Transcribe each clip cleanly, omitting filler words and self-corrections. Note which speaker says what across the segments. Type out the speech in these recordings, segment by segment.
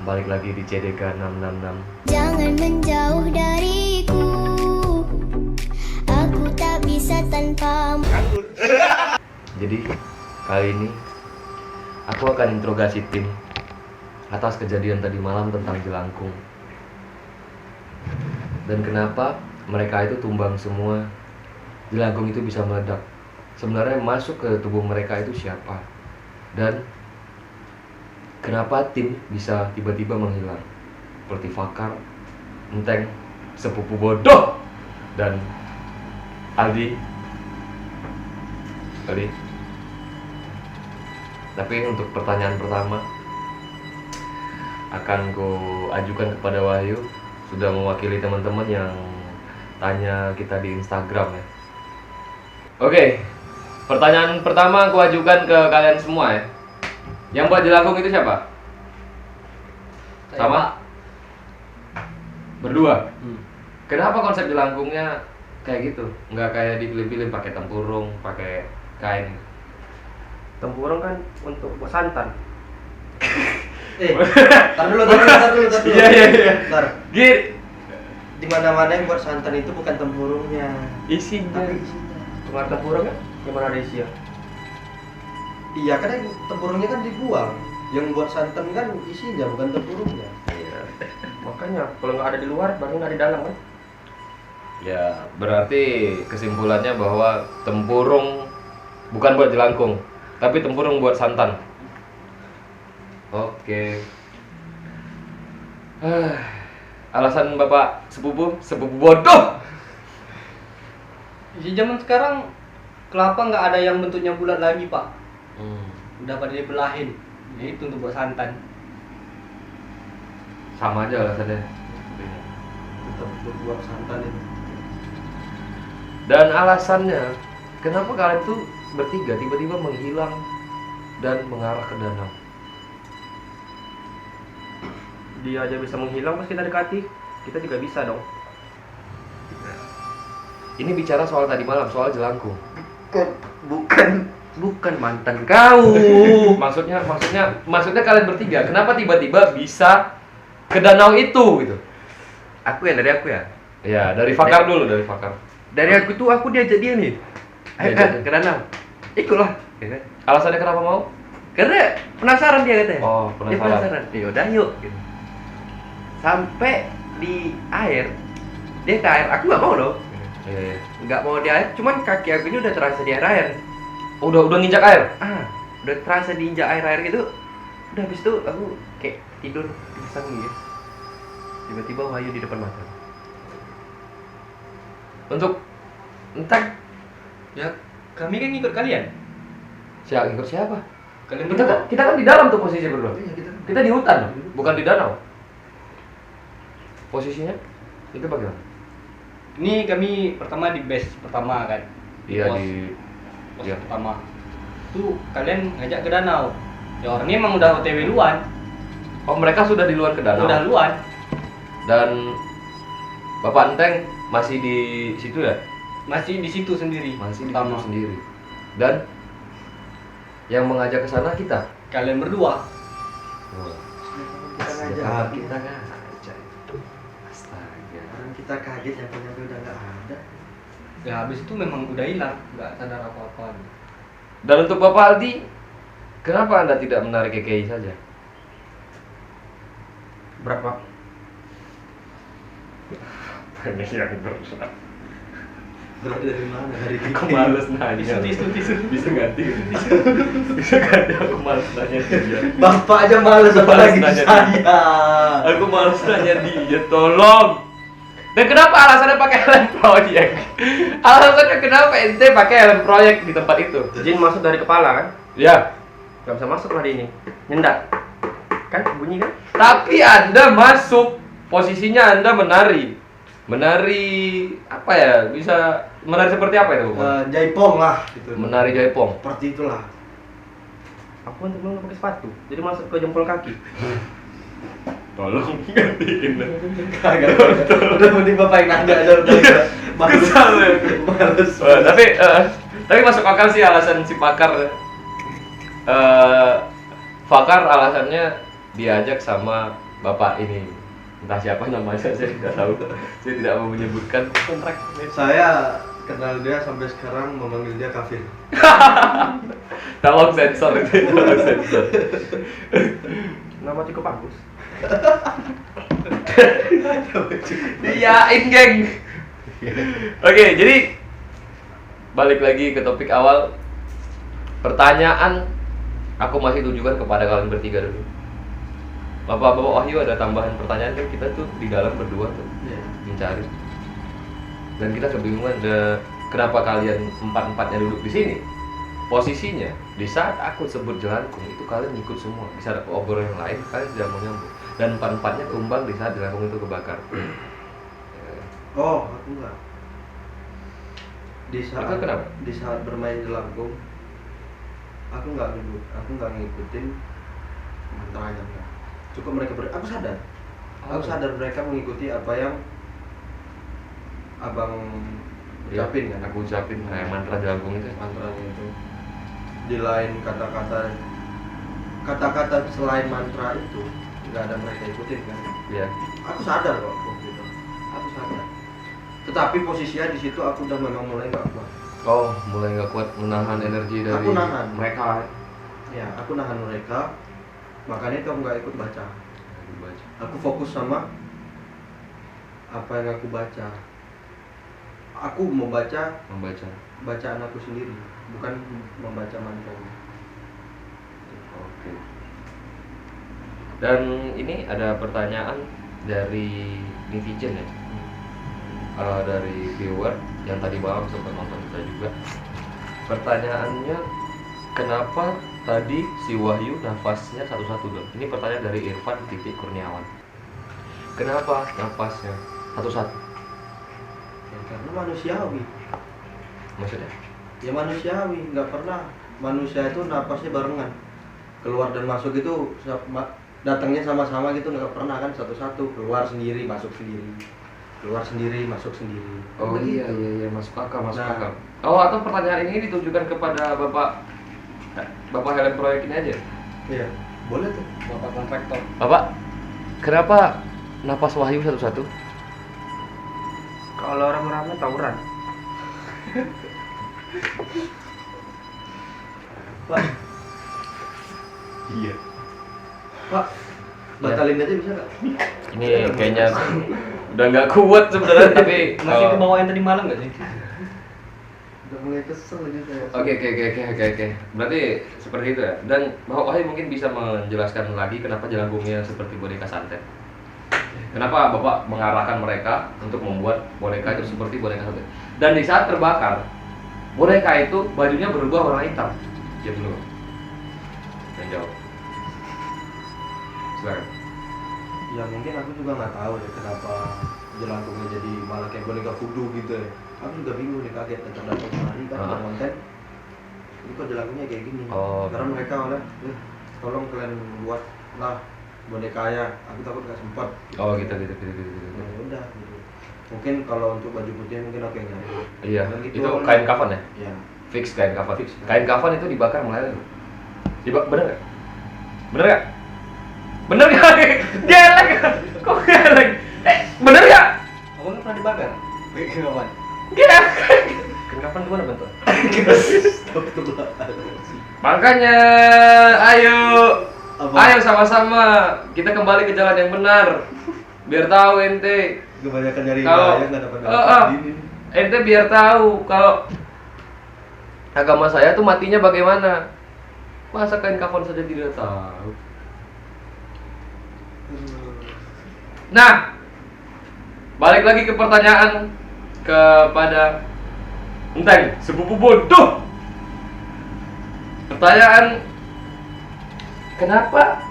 Speaker 1: Balik lagi di CDK 666.
Speaker 2: Jangan menjauh dariku, aku tak bisa tanpamu.
Speaker 1: Jadi kali ini aku akan interogasi tim atas kejadian tadi malam tentang jelangkung. Dan kenapa mereka itu tumbang semua, jelangkung itu bisa meledak. Sebenarnya masuk ke tubuh mereka itu siapa? Dan kenapa tim bisa tiba-tiba menghilang? Seperti Fakar, Enteng, sepupu bodoh, dan Aldi. Tapi untuk pertanyaan pertama akan ku ajukan kepada Wahyu, sudah mewakili teman-teman yang tanya kita di Instagram ya. Oke, pertanyaan pertama aku ajukan ke kalian semua ya. Yang buat jelangkung itu siapa? Sama? Berdua? Kenapa konsep jelangkungnya kayak gitu? Nggak kayak di film-film pakai tempurung, pakai kain.
Speaker 3: Tempurung kan untuk buat santan.
Speaker 4: Tar dulu.
Speaker 1: Iya.
Speaker 4: Tar.
Speaker 1: Gini,
Speaker 4: Di mana-mana yang buat santan itu bukan tempurungnya,
Speaker 1: isinya.
Speaker 4: tapi isinya.
Speaker 3: Cuma tempurung kan? Gimana ada isi ya?
Speaker 4: Iya, kan yang tempurungnya kan dibuang. Yang buat santan kan isinya, bukan tempurungnya.
Speaker 1: Iya.
Speaker 3: Makanya kalau nggak ada di luar, berarti nggak di dalam kan?
Speaker 1: Ya, berarti kesimpulannya bahwa tempurung bukan buat jelangkung, tapi tempurung buat santan. Oke. Alasan Bapak sepupu bodoh.
Speaker 5: Di zaman sekarang kelapa nggak ada yang bentuknya bulat lagi, Pak. Udah pada dibelahin. Ya itu untuk buat santan.
Speaker 1: Sama aja alasannya.
Speaker 4: Tetap buat santan itu.
Speaker 1: Dan alasannya, kenapa kalian tuh bertiga tiba-tiba menghilang dan mengarah ke danau?
Speaker 3: Dia aja bisa menghilang, pas kita dekati, kita juga bisa dong.
Speaker 1: Ini bicara soal tadi malam, soal jelangkung.
Speaker 3: Bukan mantan kau.
Speaker 1: Maksudnya kalian bertiga, kenapa tiba-tiba bisa ke danau itu gitu?
Speaker 3: Dari aku ya.
Speaker 1: Ya, dari Fakar dulu, dari Fakar.
Speaker 3: Dari aku tuh, aku diajak dia nih.
Speaker 1: Diajak dia.
Speaker 3: Ke danau. Ikutlah. Ya kan?
Speaker 1: Alasannya kenapa mau?
Speaker 3: Karena penasaran dia katanya.
Speaker 1: Oh,
Speaker 3: Dia
Speaker 1: penasaran.
Speaker 3: penasaran. Yaudah yuk. Gitu. Sampai di air, dia ke air. Aku nggak mau dong.
Speaker 1: Iya.
Speaker 3: Nggak mau di air. Cuman kaki aku ini udah terasa di air.
Speaker 1: Udah nginjak air.
Speaker 3: Udah terasa diinjak air gitu. Udah habis itu aku kayak tidur pingsan gitu. Tiba-tiba Wahyu di depan mata.
Speaker 1: Untuk Enteng,
Speaker 5: Ya, kami kan ngikut kalian.
Speaker 1: ikut siapa?
Speaker 5: Kalian
Speaker 1: Kita kan di dalam tuh posisi berdua.
Speaker 4: Iya,
Speaker 1: Kita di hutan, bukan di danau. Posisinya itu bagaimana?
Speaker 5: Ini kami pertama di base pertama kan.
Speaker 1: Iya
Speaker 5: Pos-
Speaker 1: di
Speaker 5: pos
Speaker 1: iya.
Speaker 5: pertama. Tuh kalian ngajak ke danau. Ya orangnya emang udah OTW luan.
Speaker 1: Oh, mereka sudah di luar ke danau.
Speaker 5: Udah luan.
Speaker 1: Dan Bapak Enteng masih di situ ya?
Speaker 5: Masih di situ sendiri.
Speaker 1: Masih di
Speaker 5: pertama.
Speaker 1: situ sendiri. Dan yang mengajak ke sana kita.
Speaker 5: Kalian berdua.
Speaker 4: Kita ngajak.
Speaker 1: Kita ngajak. Astaga.
Speaker 4: Orang kita kaget yang punya udah nggak ada.
Speaker 5: Ya habis itu memang udah hilang, nggak sadar apa-apa.
Speaker 1: Dan untuk Bapak Aldi, kenapa Anda tidak menarik KKI saja?
Speaker 3: Berapa?
Speaker 1: Ini yang berusaha.
Speaker 4: Berat dari mana? Dari
Speaker 1: Aku males nanya.
Speaker 5: Tisu.
Speaker 1: Bisa ganti. Bisa ganti, aku males nanya dia.
Speaker 4: Bapak aja males apalagi
Speaker 1: Males nanya
Speaker 4: saya.
Speaker 1: Aku males nanya dia, tolong. Dan kenapa alasannya pakai helm proyek? Alasannya kenapa ente pakai helm proyek di tempat itu?
Speaker 3: Jin masuk dari kepala kan?
Speaker 1: Ya,
Speaker 3: Gak bisa masuk lah dia ini. Nyendak. Kan bunyi kan?
Speaker 1: tapi Anda masuk, posisinya Anda menari. Menari apa ya? Bisa menari seperti apa itu?
Speaker 4: Jaipong lah gitu.
Speaker 1: Menari jaipong.
Speaker 4: Seperti itulah.
Speaker 3: Aku kan sebelum pakai sepatu, jadi masuk ke jempol kaki.
Speaker 1: Tolong gantiin.
Speaker 4: Kagak. Udah mending bapak yang nanya aja udah.
Speaker 1: Kesal ya.
Speaker 4: Males.
Speaker 1: Tapi masuk akal sih alasan si Fakar. Fakar alasannya diajak sama Bapak ini, entah siapa namanya saya tidak tahu, saya tidak mau menyebutkan.
Speaker 5: Kontrak.
Speaker 4: Saya kenal dia sampai sekarang memanggil dia kafir.
Speaker 1: Tolong sensor itu, tolong sensor.
Speaker 3: Nama cukup bagus.
Speaker 1: Iyain geng. Oke, jadi balik lagi ke topik awal. Pertanyaan aku masih tujukan kepada kalian bertiga dulu. Bapak Wahyu ada tambahan pertanyaan kan, kita tuh di dalam berdua tuh mencari. Dan kita kebingungan kenapa kalian empat-empatnya duduk di sini. Posisinya di saat aku sebut jelangkung itu kalian ikut semua. Di saat aku obrol yang lain kalian tidak mau nyambung. Dan empat-empatnya tumbang di saat jelangkung itu kebakar.
Speaker 4: Oh, aku enggak.
Speaker 1: Itu kenapa?
Speaker 4: Di saat bermain jelangkung, aku enggak duduk, aku enggak ngikutin mantranya enggak. Cukup mereka aku sadar. Aku sadar mereka mengikuti apa yang abang ucapin kan.
Speaker 1: Aku ucapin kayak mantra jelangkung itu.
Speaker 4: Mantranya itu. Di lain kata-kata selain mantra itu nggak ada mereka ikutin kan.
Speaker 1: Iya.
Speaker 4: Aku sadar kok waktu itu. Aku sadar. Tetapi posisinya di situ aku udah memang mulai nggak kuat.
Speaker 1: Oh, mulai nggak kuat menahan energi dari
Speaker 4: Aku nahan.
Speaker 1: mereka.
Speaker 4: Ya, aku nahan mereka. Makanya itu aku nggak ikut baca.
Speaker 1: Baca.
Speaker 4: Aku fokus sama apa yang aku baca. Aku membaca bacaan aku sendiri, bukan membaca mantra.
Speaker 1: Oke. Dan ini ada pertanyaan dari netizen ya, dari viewer yang tadi malam sempat nonton kita juga. Pertanyaannya, kenapa tadi si Wahyu nafasnya satu-satu dong? Ini pertanyaan dari Irfan Titik Kurniawan. Kenapa nafasnya satu-satu?
Speaker 4: Ya, karena manusiawi.
Speaker 1: Maksudnya?
Speaker 4: Ya manusiawi, nggak pernah manusia itu napasnya barengan. Keluar dan masuk itu datangnya sama-sama gitu, nggak pernah kan satu-satu. Keluar sendiri, masuk sendiri. Keluar sendiri, masuk sendiri.
Speaker 1: Oh
Speaker 4: Begitu.
Speaker 1: iya, masuk akal.
Speaker 4: Nah.
Speaker 1: Oh, atau pertanyaan ini ditujukan kepada Bapak Helen Proyek ini aja.
Speaker 4: Iya, boleh tuh.
Speaker 5: Bapak kontraktor.
Speaker 1: Bapak, kenapa napas Wahyu satu-satu?
Speaker 3: Kalau orang rame tawuran.
Speaker 4: Pak,
Speaker 1: Iya.
Speaker 4: Pak, batalin aja bisa nggak?
Speaker 1: Ini kayaknya udah nggak kuat sebenarnya, tapi
Speaker 5: Masih ke bawah yang tadi malam nggak sih?
Speaker 4: Udah mulai kesel aja saya.
Speaker 1: Oke. Berarti seperti itu ya. Dan Bapak Wahyu mungkin bisa menjelaskan lagi kenapa jelangkungnya seperti boneka santet. Kenapa Bapak mengarahkan mereka untuk membuat boneka itu seperti boneka santet? Dan di saat terbakar, boneka itu bajunya berubah warna hitam. Diam dulu. Dan jawab. Silakan.
Speaker 4: Ya mungkin aku juga nggak tahu deh kenapa jelangkungnya jadi malah kayak boneka voodoo gitu ya. Aku juga bingung nih, kaget datang kemari kan ada konten. Ini kok jelangkungnya kayak gini.
Speaker 1: Oh.
Speaker 4: Karena mereka oleh, tolong kalian buat lah boneka ya. Aku takut nggak sempat.
Speaker 1: Oh gitu.
Speaker 4: Ya udah gitu. Mungkin kalau untuk baju putih mungkin aku yang nyari.
Speaker 1: Iya.
Speaker 4: Dan gitu
Speaker 1: Itu
Speaker 4: awalnya.
Speaker 1: kain kafan ya?
Speaker 4: Ya.
Speaker 1: Fix kain kafan.
Speaker 4: Fix.
Speaker 1: Kain kafan itu dibakar meleleh. Bener nggak? Bener nggak? Geleng. Kok geleng? Bener nggak?
Speaker 5: Abang pernah dibakar? Kawan.
Speaker 1: Geleng.
Speaker 3: Kain kafan gimana bentuk?
Speaker 1: Makanya, ayo
Speaker 4: Apa?
Speaker 1: Ayo sama-sama kita kembali ke jalan yang benar. Biar tahu ente.
Speaker 4: Kebanyakan nyari
Speaker 1: Kalau
Speaker 4: bahaya nggak dapat gini.
Speaker 1: ente biar tahu kalau agama saya tuh matinya bagaimana. Masa kain kafan saja tidak tahu. Nah, balik lagi ke pertanyaan kepada Enteng, sepupu bodoh. Pertanyaan, kenapa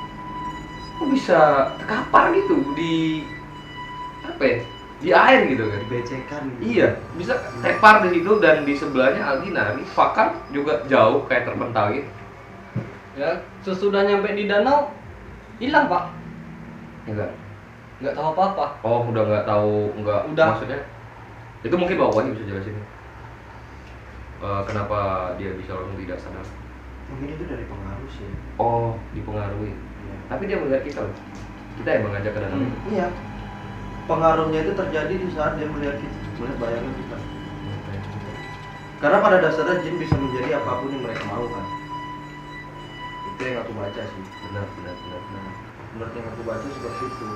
Speaker 1: kok bisa terkapar gitu di apa ya? Di air gitu kan?
Speaker 4: Dibecekan.
Speaker 1: Iya, bisa tepar di situ dan di sebelahnya Aldi nari, Fakar juga jauh kayak terpental gitu.
Speaker 5: Ya, sesudah nyampe di danau hilang, Pak. Nggak tahu apa-apa.
Speaker 1: Oh, udah nggak tahu, nggak
Speaker 5: Udah.
Speaker 1: maksudnya? Itu mungkin bawahnya bisa jelasin. Kenapa dia bisa langsung tidak sadar?
Speaker 4: Mungkin itu dari pengaruh sih.
Speaker 1: Oh, dipengaruhi.
Speaker 4: Ya.
Speaker 1: Tapi dia melihat kita loh. Kita yang mengajak ke dalam itu.
Speaker 4: Iya. Pengaruhnya itu terjadi di saat dia melihat kita, melihat bayangan kita. Karena pada dasarnya jin bisa menjadi apapun yang mereka mau kan. Itu yang aku baca sih.
Speaker 1: Benar.
Speaker 4: Nah, menurut yang aku baca seperti itu.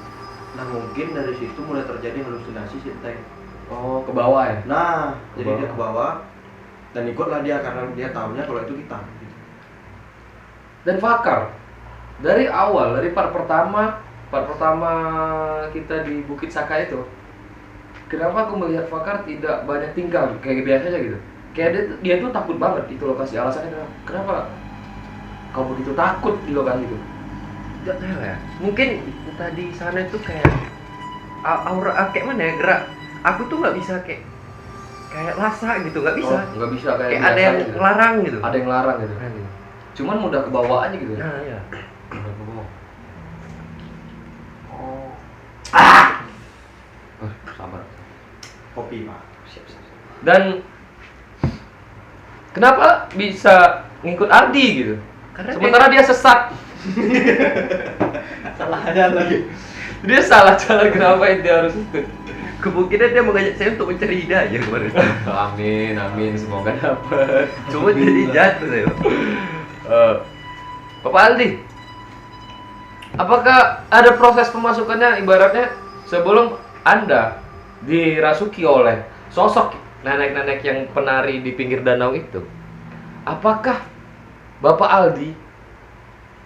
Speaker 4: Nah mungkin dari situ mulai terjadi halusinasi si Teng.
Speaker 1: Oh, ke bawah ya?
Speaker 4: Nah,
Speaker 1: Ke
Speaker 4: jadi dia
Speaker 1: bawah.
Speaker 4: ke bawah dan ikutlah dia karena dia tahunya kalau itu kita. Gitu.
Speaker 1: Dan Fakar dari awal, dari part pertama kita di Bukit Saka itu, kenapa aku melihat Fakar tidak banyak tingkah kayak biasa aja gitu? Kayak dia tuh takut banget itu lokasi. Alasannya kenapa kau begitu takut di lokasi itu?
Speaker 3: Gak tahu ya. Mungkin tadi sana itu kayak aura kayak mana ya, gerak. Aku tuh nggak bisa kayak lasa gitu, nggak bisa.
Speaker 1: Oh, nggak bisa kayak
Speaker 3: Kayak
Speaker 1: biasa
Speaker 3: ada yang
Speaker 1: gitu.
Speaker 3: ngelarang gitu.
Speaker 1: Ada yang larang gitu. Cuman mudah ke bawah aja gitu ya.
Speaker 3: Nah, iya.
Speaker 1: Mudah ke bawah.
Speaker 3: Oh.
Speaker 1: Sabar.
Speaker 4: Kopi pak.
Speaker 1: Siap. Dan kenapa bisa ngikut Ardi gitu?
Speaker 3: Karena
Speaker 1: Sementara dia sesat.
Speaker 5: Salah jalan.
Speaker 1: Dia salah jalan, kenapa dia harus ikut?
Speaker 3: kemungkinan dia mengajak saya untuk mencari hidayah kemarin.
Speaker 1: Amin, semoga dapat.
Speaker 3: Cuma jadi jatuh saya.
Speaker 1: Bapak Aldi, apakah ada proses pemasukannya, ibaratnya sebelum Anda dirasuki oleh sosok nenek-nenek yang penari di pinggir danau itu? Apakah Bapak Aldi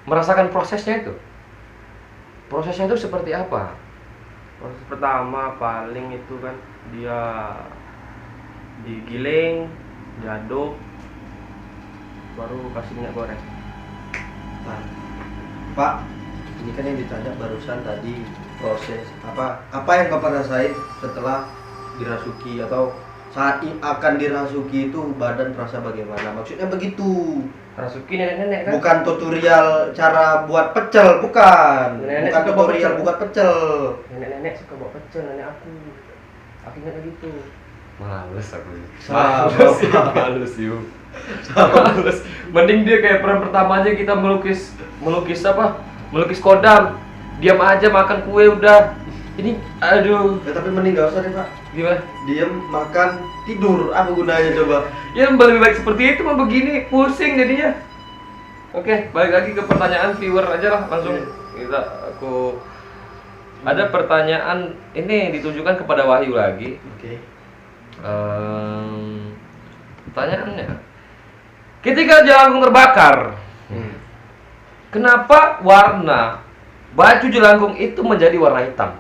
Speaker 1: merasakan prosesnya itu? Prosesnya itu seperti apa?
Speaker 3: Proses pertama paling itu kan dia digiling, diaduk, baru kasih minyak goreng.
Speaker 4: Nah, Pak, ini kan yang ditanya barusan tadi proses apa yang Bapak rasain setelah dirasuki atau saat akan dirasuki itu badan terasa bagaimana? Maksudnya begitu.
Speaker 3: Rasuki nenek-nenek kan?
Speaker 4: Bukan tutorial cara buat pecel, bukan.
Speaker 3: Nenek
Speaker 4: Bukan
Speaker 3: suka bawa
Speaker 4: tutorial
Speaker 3: pecel.
Speaker 4: buat pecel.
Speaker 3: Nenek-nenek suka bawa pecel, nenek aku. Aku ingatnya gitu.
Speaker 1: Males aku.
Speaker 4: Sabar,
Speaker 1: Males yuk. Males. Mending dia kayak peran pertamanya kita melukis apa? Melukis kodam. Diam aja makan kue udah. Ini aduh.
Speaker 4: Ya, tapi mending gak usah deh Pak.
Speaker 1: Gimana?
Speaker 4: Diem, makan, tidur. Apa gunanya coba?
Speaker 1: Ya lebih baik seperti itu mah begini, pusing jadinya. Oke, balik lagi ke pertanyaan viewer aja lah langsung. Aku ada pertanyaan ini ditujukan kepada Wahyu lagi.
Speaker 4: Oke.
Speaker 1: Pertanyaannya, ketika jelangkung terbakar, kenapa warna baju jelangkung itu menjadi warna hitam?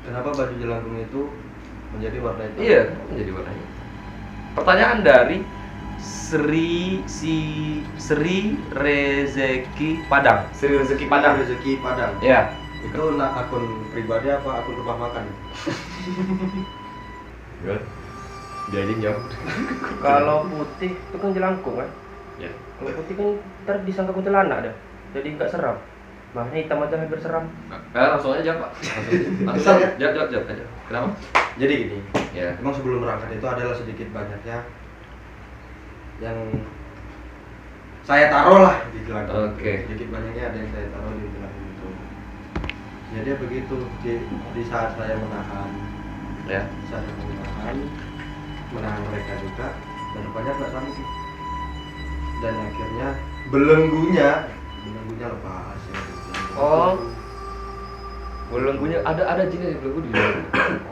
Speaker 4: Kenapa baju jelangkung itu menjadi warna hitam?
Speaker 1: Iya, menjadi warna hitam. Pertanyaan dari Sri Rezeki Padang. Sri Rezeki Padang.
Speaker 4: Rezeki Padang.
Speaker 1: Ya.
Speaker 4: Itu akun pribadi apa akun rumah makan?
Speaker 1: Dia aja jawab.
Speaker 3: Kalau putih itu kan jelangkung kan?
Speaker 1: Ya.
Speaker 3: Kalau putih kan ntar disangka kuntilanak dah. Jadi nggak seram. Makanya hitam aja hampir seram.
Speaker 1: Langsung aja jawab, Pak.
Speaker 4: Kesal ya?
Speaker 1: Jawab aja. Kenapa?
Speaker 4: Jadi gini,
Speaker 1: Ya.
Speaker 4: emang sebelum berangkat itu adalah sedikit banyaknya yang saya taruh lah di jelangkung.
Speaker 1: Oke.
Speaker 4: Sedikit banyaknya ada yang saya taruh di jelangkung itu. Jadi begitu di saat saya menahan,
Speaker 1: Ya.
Speaker 4: saya menahan mereka juga, dan rupanya nggak sanggup. Dan akhirnya belenggunya lepas. Ya.
Speaker 1: Oh. Belenggunya ada jenis belenggu di dalam.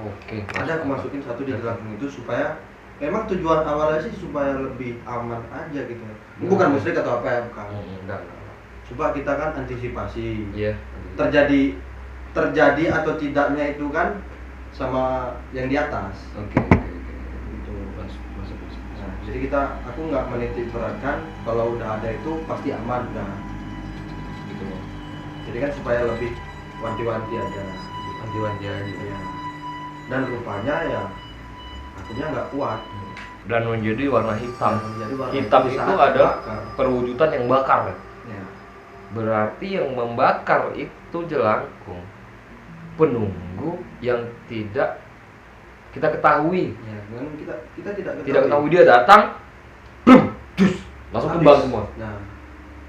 Speaker 1: Oke.
Speaker 4: Ada aku masukin satu di jelangkung itu supaya memang tujuan awalnya sih supaya lebih aman aja gitu. Bukan musrik atau apa ya, bukan.
Speaker 1: Enggak.
Speaker 4: Supaya kita kan antisipasi.
Speaker 1: Iya.
Speaker 4: Terjadi atau tidaknya itu kan sama yang di atas.
Speaker 1: Oke.
Speaker 4: Gitu.
Speaker 1: Masuk.
Speaker 4: Nah, jadi aku nggak menitik beratkan kalau udah ada itu pasti aman udah. Gitu loh. Jadi kan supaya lebih wanti-wanti aja.
Speaker 1: Wanti-wanti aja.
Speaker 4: Ya. Dan rupanya ya akhirnya nggak kuat.
Speaker 1: Dan menjadi warna hitam.
Speaker 4: Jadi warna
Speaker 1: Hitam
Speaker 4: di
Speaker 1: itu
Speaker 4: saat
Speaker 1: ada
Speaker 4: terbakar.
Speaker 1: perwujudan yang bakar.
Speaker 4: Ya.
Speaker 1: Berarti yang membakar itu jelangkung penunggu yang tidak kita ketahui.
Speaker 4: Ya, kan kita
Speaker 1: Tidak ketahui dia datang, blum, dus, langsung
Speaker 4: Habis.
Speaker 1: tumbang semua.
Speaker 4: Nah,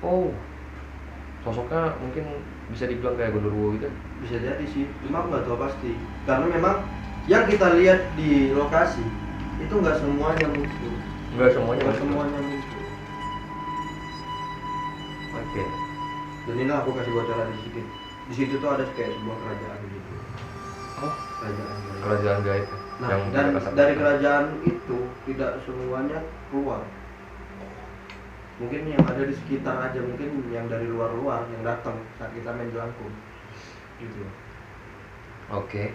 Speaker 1: Oh, sosoknya mungkin bisa dibilang kayak Gondorwo gitu.
Speaker 4: Bisa jadi sih, cuma aku nggak tahu pasti karena memang yang kita lihat di lokasi itu nggak semuanya muncul.
Speaker 1: Enggak semuanya.
Speaker 4: Nggak semuanya muncul.
Speaker 1: Oke.
Speaker 4: Dan ini aku kasih bocoran di situ. Di situ tuh ada kayak sebuah kerajaan gitu.
Speaker 1: Oh,
Speaker 4: Kerajaan.
Speaker 1: kerajaan gaib.
Speaker 4: Nah,
Speaker 1: yang
Speaker 4: dan
Speaker 1: mereka sampaikan.
Speaker 4: dari kerajaan itu tidak semuanya keluar. Mungkin yang ada di sekitar aja, mungkin yang dari luar-luar yang datang saat kita main jelangkung. Gitu.
Speaker 1: Oke.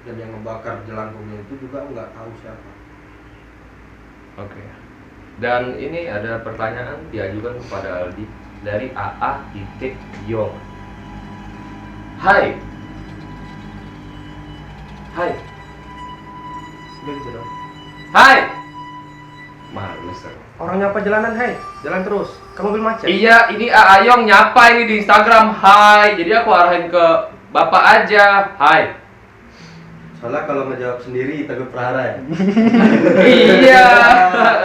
Speaker 4: Dan yang ngebakar jelangkungnya itu juga nggak tahu siapa.
Speaker 1: Oke. Dan ini ada pertanyaan diajukan kepada Aldi dari AA.Yong. Hai. Hai.
Speaker 4: Udah gitu dong.
Speaker 1: Hai. Malu ser.
Speaker 3: Orang nyapa jalanan, hai. Jalan terus. Ke mobil macet.
Speaker 1: Iya, ini AA Yong nyapa ini di Instagram. Hai. Jadi aku arahin ke Bapak aja. Hai.
Speaker 4: Soalnya kalau ngejawab sendiri takut prahara ya.
Speaker 1: Iya.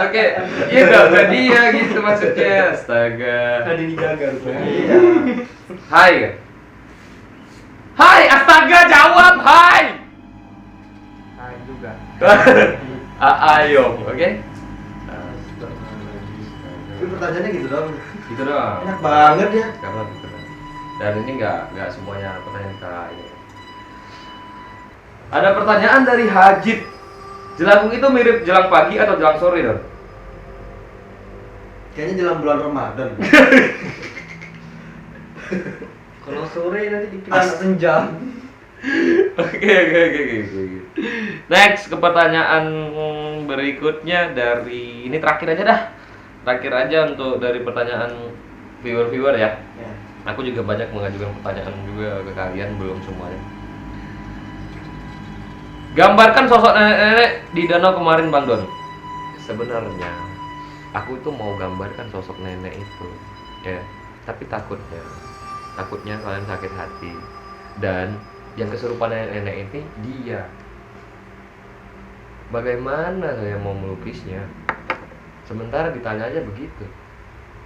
Speaker 1: Oke. Iya dong, ke dia gitu maksudnya. Astaga.
Speaker 5: Tadi dijaga rupanya.
Speaker 4: Iya.
Speaker 1: Hai. Hai, astaga jawab. Hai.
Speaker 3: Hai juga.
Speaker 1: AA Yong, oke?
Speaker 4: Tapi pertanyaannya gitu dong.
Speaker 1: Gitu doang.
Speaker 4: Enak banget ya.
Speaker 1: Karena gitu doang. Dan ini nggak semuanya pertanyaan kita ini. Ada pertanyaan dari Hajid. Jelangkung itu mirip jelang pagi atau jelang sore, Don?
Speaker 4: Kayaknya jelang bulan Ramadan.
Speaker 5: Kalau sore nanti dikira anak senja.
Speaker 1: Oke. Next ke pertanyaan berikutnya dari ini terakhir aja dah. Terakhir aja untuk dari pertanyaan viewer ya.
Speaker 4: Ya.
Speaker 1: Aku juga banyak mengajukan pertanyaan juga ke kalian, belum semuanya. Gambarkan sosok nenek-nenek di danau kemarin, Bang Don. Sebenarnya aku itu mau gambarkan sosok nenek itu, ya. Tapi takutnya kalian sakit hati. Dan yang kesurupan nenek-nenek ini dia. Bagaimana saya mau melukisnya? Sementara ditanya aja begitu.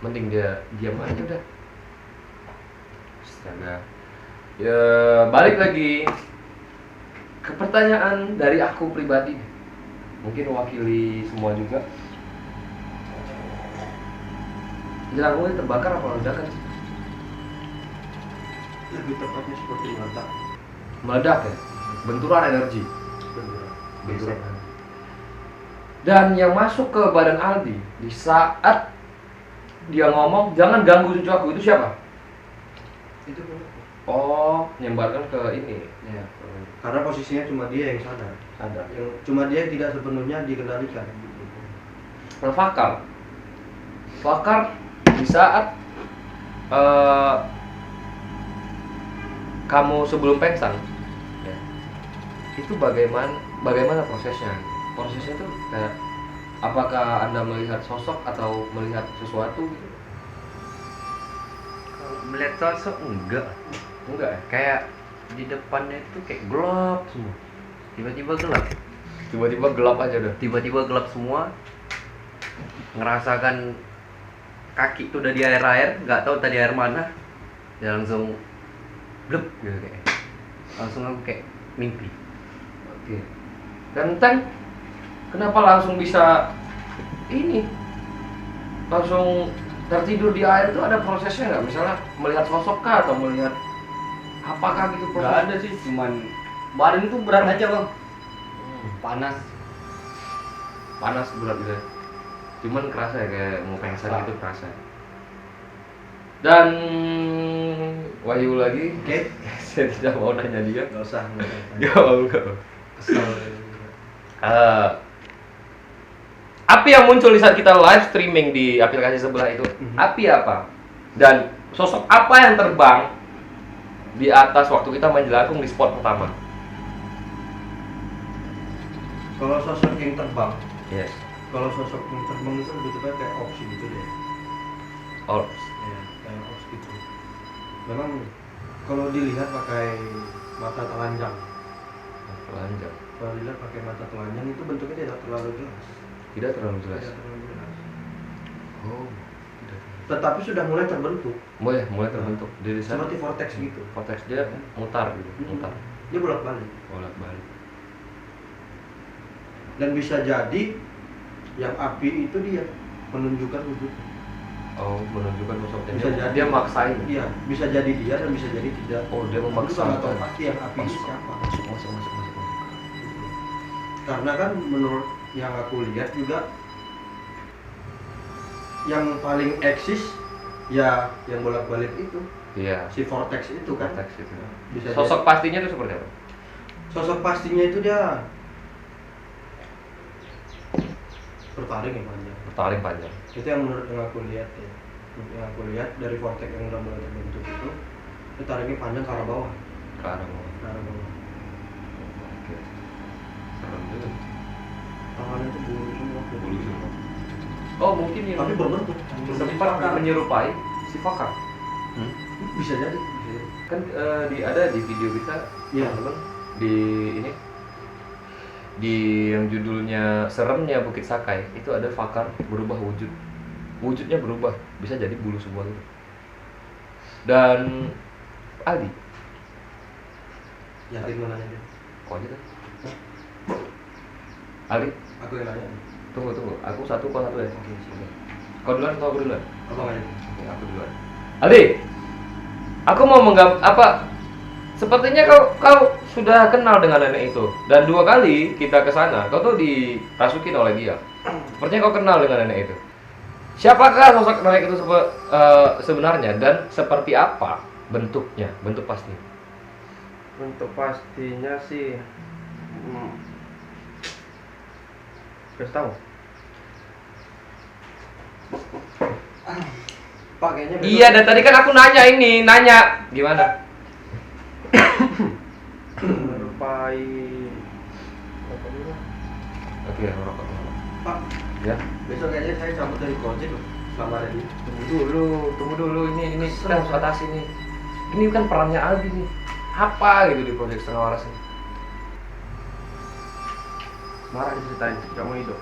Speaker 1: Mending dia diam aja udah. Astaga. Ya, balik lagi ke pertanyaan dari aku pribadi. Mungkin mewakili semua juga. Jelangkung ini terbakar apa ledakan sih?
Speaker 4: Lebih tepatnya seperti meledak.
Speaker 1: Meledak ya? Benturan energi.
Speaker 4: Bener.
Speaker 1: Dan yang masuk ke badan Aldi di saat dia ngomong jangan ganggu cucu aku, itu siapa?
Speaker 4: Itu bener.
Speaker 1: Oh, nyembarkan ke ini.
Speaker 4: Ya. Karena posisinya cuma dia yang sadar.
Speaker 1: Ada.
Speaker 4: Yang cuma dia yang tidak sepenuhnya dikendalikan.
Speaker 1: Fakar di saat kamu sebelum pengsan ya, itu bagaimana prosesnya itu kayak apakah Anda melihat sosok atau melihat sesuatu gitu?
Speaker 3: Kalau melihat sosok enggak
Speaker 1: Enggak ya?
Speaker 3: kayak di depannya itu kayak gelap semua, tiba-tiba gelap
Speaker 1: Aja udah.
Speaker 3: tiba-tiba gelap semua, ngerasakan kaki tuh udah di air nggak tahu tadi air mana, ya langsung blep gitu kayak langsung aku kayak mimpi.
Speaker 1: Oke. Dan Teng, kenapa langsung bisa ini langsung tertidur di air itu ada prosesnya nggak? Misalnya melihat sosok kah atau melihat apakah gitu proses?
Speaker 5: Gak ada sih, cuman badan itu berat aja bang, panas.
Speaker 1: Panas berat gitu ya. Cuman kerasa ya kayak mau pengsan gitu kerasa. Dan Wahyu lagi,
Speaker 4: Oke.
Speaker 1: saya tidak mau nanya dia.
Speaker 4: Gak usah.
Speaker 1: Gak mau.
Speaker 4: Kesel.
Speaker 1: Api yang muncul di saat kita live streaming di aplikasi sebelah itu, api apa? Dan sosok apa yang terbang di atas waktu kita main jelangkung di spot pertama?
Speaker 4: Kalau sosok yang terbang,
Speaker 1: Yes.
Speaker 4: kalau sosok yang terbang itu lebih tepat kayak opsi gitu deh.
Speaker 1: Orbs.
Speaker 4: Ya, kayak opsi gitu. Memang kalau dilihat pakai mata telanjang,
Speaker 1: Telanjang.
Speaker 4: kalau dilihat pakai mata telanjang itu bentuknya tidak terlalu jelas.
Speaker 1: Tidak terlalu jelas.
Speaker 4: Tidak terlalu jelas.
Speaker 1: Oh, tidak terlalu
Speaker 4: tetapi sudah mulai terbentuk
Speaker 1: mulai terbentuk di sana.
Speaker 4: seperti vortex gitu.
Speaker 1: Vortex dia mutar gitu, mutar
Speaker 4: Dia bolak-balik.
Speaker 1: bolak-balik.
Speaker 4: Dan bisa jadi yang api itu dia menunjukkan wujudnya.
Speaker 1: Oh, menunjukkan sosoknya.
Speaker 4: Bisa jadi
Speaker 1: Dia maksain.
Speaker 4: Iya, bisa jadi dia dan bisa jadi tidak.
Speaker 1: Oh, dia
Speaker 4: Itu
Speaker 1: memaksakan.
Speaker 4: nggak tahu pasti yang api ini siapa.
Speaker 1: Masuk.
Speaker 4: Karena kan menurut yang aku lihat juga yang paling eksis ya yang bolak-balik itu,
Speaker 1: Iya.
Speaker 4: si vortex itu kan.
Speaker 1: Vortex itu.
Speaker 4: Bisa
Speaker 1: Sosok pastinya itu seperti apa?
Speaker 4: Sosok pastinya itu dia bertaring ya panjang.
Speaker 1: Bertaring panjang.
Speaker 4: Itu yang menurut yang aku lihat ya. Yang aku lihat dari vortex yang udah mulai terbentuk itu taringnya panjang ke arah bawah.
Speaker 1: Ke arah bawah.
Speaker 4: Ke arah bawah.
Speaker 1: Oke. Serem juga.
Speaker 4: Tangannya itu bulu semua.
Speaker 1: Bulu semua. Oh, mungkin yang
Speaker 4: Tapi berbentuk.
Speaker 1: sempat menyerupai si Fakar.
Speaker 4: Bisa jadi.
Speaker 1: Kan ada di video kita,
Speaker 4: Iya.
Speaker 1: teman-teman, di ini di yang judulnya Seremnya Bukit Sakai itu ada Fakar berubah wujudnya berubah, bisa jadi bulu semua itu. Dan Aldi
Speaker 4: Yakin mau nanya dia?
Speaker 1: kok aja kan Aldi
Speaker 4: Aku yang nanya.
Speaker 1: tunggu aku satu kau satu ya.
Speaker 4: Oke, siap.
Speaker 1: Kau duluan atau aku duluan?
Speaker 4: Apa nanya?
Speaker 1: Oke, aku duluan. Aldi, aku mau sepertinya kau sudah kenal dengan nenek itu, dan 2 kali kita ke sana, kau tuh dirasukin oleh dia. Sepertinya kau kenal dengan nenek itu. Siapakah sosok nenek itu sebenarnya, dan seperti apa bentuknya, bentuk pasti?
Speaker 3: Untuk pastinya sih gak tahu.
Speaker 4: Pakainya
Speaker 1: Iya, dan tadi kan aku nanya gimana?
Speaker 3: Menyerupai apa dulu?
Speaker 1: Oke, merokok.
Speaker 4: Pak,
Speaker 1: Ya.
Speaker 4: besok kayaknya saya cabut dari Gojek loh. Selama ada dia.
Speaker 1: Tunggu dulu. Ini kita harus atasi nih. Ini kan perannya Aldi nih. Apa gitu di proyek Setengah Waras ini?
Speaker 3: Marah diceritain, gak mau hidup.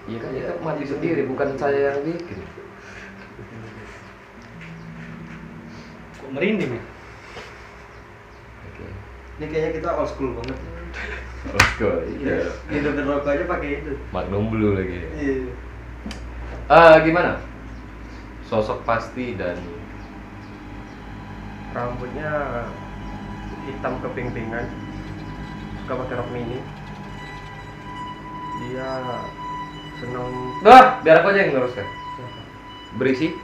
Speaker 1: Iya kan, itu mati sendiri, bukan saya yang bikin.
Speaker 5: Kok merinding ya?
Speaker 1: Oke.
Speaker 4: Ini kayaknya kita old school banget.
Speaker 1: Let's go. Iya.
Speaker 4: Hidupin rokok aja pakai itu.
Speaker 1: Magnum Blue lagi.
Speaker 4: Iya.
Speaker 1: Gimana? Sosok pasti dan
Speaker 3: Rambutnya hitam keping-pingan, suka pakai rok mini. Dia senang
Speaker 1: biar aku aja yang nguruskan. Berisi.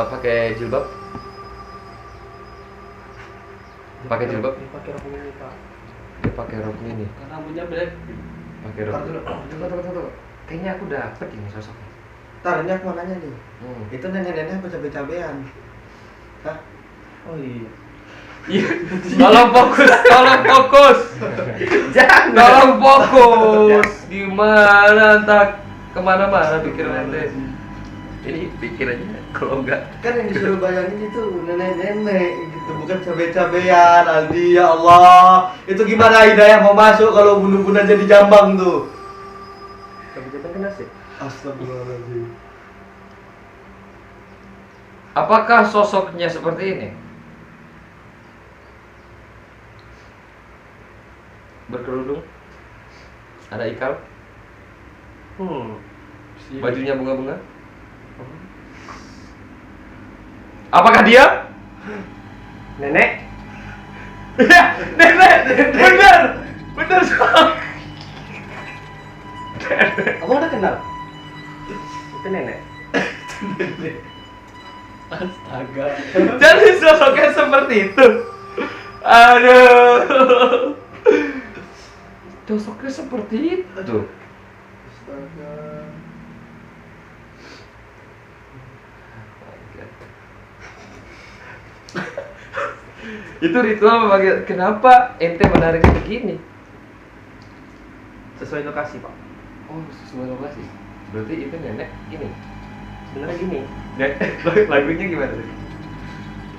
Speaker 1: Pakai jilbab. Pakai jilbab.
Speaker 3: Dia pakai rok mini, Pak.
Speaker 1: Dia pakai rok mini.
Speaker 5: Kan rambutnya beda.
Speaker 1: Pakai rok. Tunggu. Kayaknya aku dapet ini sosoknya.
Speaker 4: Ntar ini aku mau nanya nih.
Speaker 1: Hmm.
Speaker 4: Itu nenek-nenek apa cabe-cabean? Hah?
Speaker 3: Oh iya.
Speaker 1: Iya. Tolong fokus.
Speaker 3: Jangan.
Speaker 1: Tolong fokus. Gimana entar kemana-mana pikiran ente. Ini pikir aja kalau enggak.
Speaker 4: Kan yang disuruh bayangin itu nenek-nenek gitu, bukan cabe-cabean. Aldi, ya Allah. Itu gimana hidayah mau masuk kalau bun-bun aja di Jambang tuh?
Speaker 3: Kebijakan kena sih.
Speaker 4: Astagfirullahaladzim.
Speaker 1: Apakah sosoknya seperti ini? Berkerudung? Ada ikal? Bajunya bunga-bunga? Apakah dia?
Speaker 3: Nenek.
Speaker 1: Nenek! Bener soal.
Speaker 5: Abang udah kenal?
Speaker 3: Itu nenek.
Speaker 5: Astaga.
Speaker 1: Jadi sosoknya seperti itu. Aduh. Sosoknya seperti itu.
Speaker 4: Astaga.
Speaker 1: Itu ritual bagi kenapa ente menariknya begini?
Speaker 3: Sesuai lokasi, Pak.
Speaker 1: Oh, sesuai lokasi. Berarti itu nenek ini.
Speaker 3: Sebenarnya gini,
Speaker 1: Lagunya gimana tadi?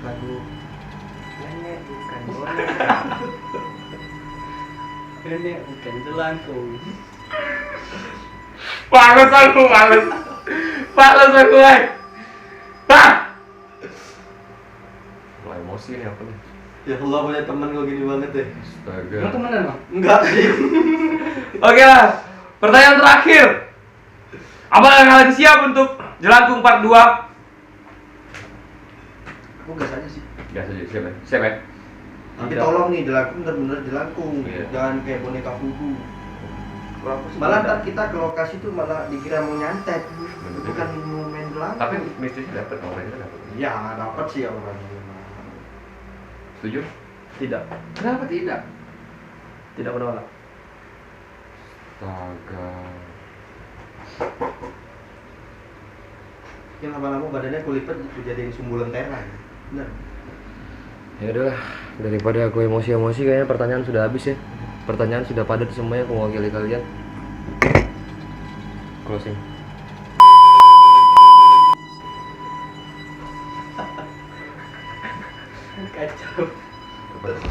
Speaker 3: lagu nenek bukan boneka.
Speaker 5: Nenek bukan jelangkung.
Speaker 1: Males aku, males.
Speaker 6: Pak, langsung gue. Pak!
Speaker 1: Mulai emosi nih apa nih?
Speaker 4: Ya Allah, punya temen kok gini banget deh.
Speaker 1: Astaga.
Speaker 5: Emang temenan bang?
Speaker 4: Enggak sih.
Speaker 6: Oke lah, pertanyaan terakhir. Apakah kalian siap untuk Jelangkung Part 2?
Speaker 4: Aku gas aja sih.
Speaker 1: Gas aja, siap ya? Siap ya?
Speaker 4: Tapi tolong nih, jelangkung bener-bener jelangkung.
Speaker 1: Iya.
Speaker 4: Jangan kayak boneka fugu.
Speaker 3: Kalau aku sih
Speaker 4: Malah
Speaker 3: tidak.
Speaker 4: ntar kita ke lokasi tuh malah dikira mau nyantet. Bukan mau main jelangkung.
Speaker 1: Tapi mistisnya dapet, orangnya dapet.
Speaker 4: ya dapat sih orangnya.
Speaker 1: Setuju?
Speaker 3: Tidak.
Speaker 1: Kenapa tidak?
Speaker 3: Tidak menolak.
Speaker 1: Astaga.
Speaker 4: Yang lama-lama badannya kulipet dijadiin sumbu lentera. Bener.
Speaker 1: Ya udahlah, daripada aku emosi-emosi kayaknya pertanyaan sudah habis ya. Pertanyaan sudah padat semuanya, aku mewakili kalian. Closing.
Speaker 5: Kacau.